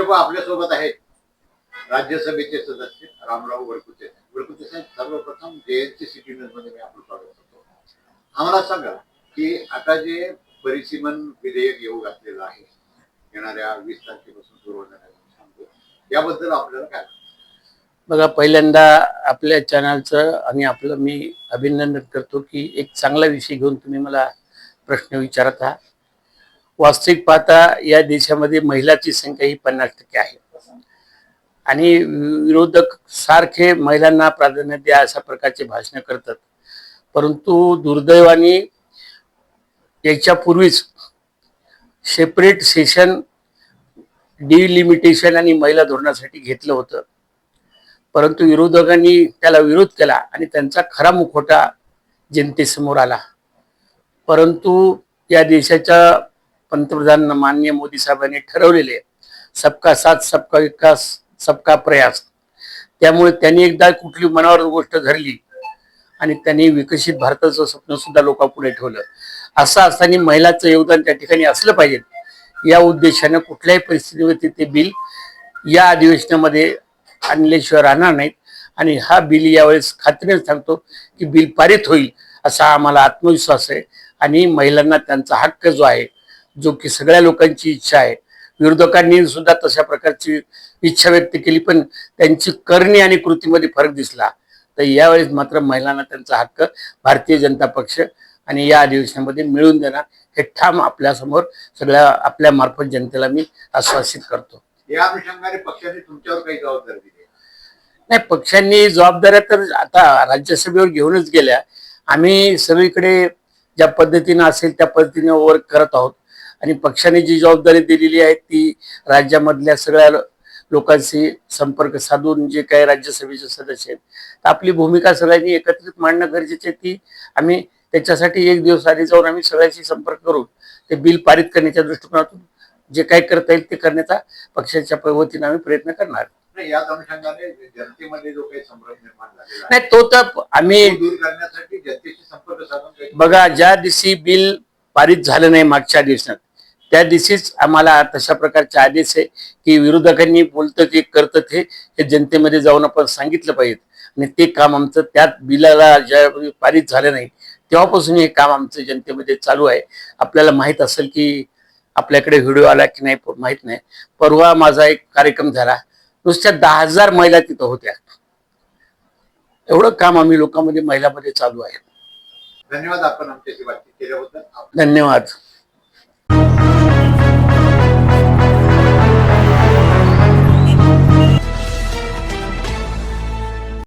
भाजप आपल्यासोबत आहेत राज्यसभेचे सदस्य रामराव वडकुते साहेब. सर्वप्रथम जेएनसी सिटी न्यूज मध्ये मी आपलं स्वागत करतो. आम्हाला सांगा की आता जे परिसीमन विधेयक येऊ घातलेलं आहे येणाऱ्या 20 तारखेपासून सुरू होणार आहे, याबद्दल आपल्याला काय? बघा, पहिल्यांदा आपल्या चॅनलचं आणि आपलं मी अभिनंदन करतो की एक चांगला विषय घेऊन तुम्ही मला प्रश्न विचारत आहात. वास्तविक पाहता या देशामध्ये महिलाची संख्या ही 50% आहे आणि विरोधक सारखे महिलांना प्राधान्य द्या अशा प्रकारचे भाषण करतात. परंतु दुर्दैवाने याच्यापूर्वीच सेपरेट सेशन डिलिमिटेशन आणि महिला धोरणासाठी घेतलं होतं, परंतु विरोधकांनी त्याला विरोध केला आणि त्यांचा खरा मुखवटा जनतेसमोर आला. परंतु या देशाच्या पंतप्रधान माननीय मोदी साहेबांनी ठरवलेले सबका साथ सबका विकास सबका प्रयास, त्यामुळे त्यांनी एकदा कुठली मनावर गोष्ट धरली आणि त्यांनी विकसित भारताचं स्वप्न सुद्धा लोकांपुढे ठेवलं. असं असताना महिलांचं योगदान त्या ठिकाणी असलं पाहिजे या उद्देशाने कुठल्याही परिस्थितीवरती ते बिल या अधिवेशनामध्ये आणल्याशिवाय राहणार नाहीत. आणि हा बिल यावेळेस खात्रीने सांगतो की बिल पारित होईल असा आम्हाला आत्मविश्वास आहे. आणि महिलांना त्यांचा हक्क जो आहे, जो की सगळ्या लोकांची इच्छा आहे, विरोधकांनी सुद्धा तशा प्रकारची इच्छा व्यक्त केली पण त्यांची करणी आणि कृतीमध्ये फरक दिसला. तर यावेळेस मात्र महिलांना त्यांचा हक्क भारतीय जनता पक्ष आणि या अधिवेशनामध्ये मिळवून देणार हे ठाम आपल्यासमोर सगळ्या आपल्या मार्फत जनतेला मी आश्वासित करतो. या अनुषंगाने पक्षाने तुमच्यावर काही जबाबदारी दिली? नाही, पक्षांनी जबाबदाऱ्या तर आता राज्यसभेवर घेऊनच गेल्या. आम्ही सगळीकडे ज्या पद्धतीने असेल त्या पद्धतीने वर्क करत आहोत आणि पक्षाने जी जबाबदारी दिलेली आहे ती राज्यामधल्या सगळ्या लोकांशी संपर्क साधून जे काही राज्यसभेचे सदस्य आहेत, तर आपली भूमिका सगळ्यांनी एकत्रित मांडणं गरजेचे आहे. ती आम्ही त्याच्यासाठी एक दिवस आधी जाऊन आम्ही सगळ्यांशी संपर्क करून ते बिल पारित करण्याच्या दृष्टिकोनातून जे काही करता येईल ते करण्याचा पक्षाच्या वतीने आम्ही प्रयत्न करणार. याच अनुषंगाने जनतेमध्ये जो काही संभ्रम निर्माण झालेला नाही, तो तर आम्ही दूर करण्यासाठी जनतेशी संपर्क साधून बघा, ज्या दिवशी बिल पारित झालं नाही मागच्या दिवसात त्या दिवशीच आम्हाला तशा प्रकारचे आदेश आहे की विरोधकांनी बोलतं ते करतं हे जनतेमध्ये जाऊन आपण सांगितलं पाहिजे. आणि ते काम आमचं त्यात बिलाला ज्या पारित झालं नाही तेव्हापासून हे काम आमचं जनतेमध्ये चालू आहे. आपल्याला माहित असेल की आपल्याकडे व्हिडिओ आला की नाही माहित नाही, परवा माझा एक कार्यक्रम झाला, नुसत्या 10,000 महिला तिथं होत्या. एवढं काम आम्ही लोकांमध्ये महिलांमध्ये चालू आहे. धन्यवाद आपण आमच्याशी बातचीत केल्याबद्दल. धन्यवाद.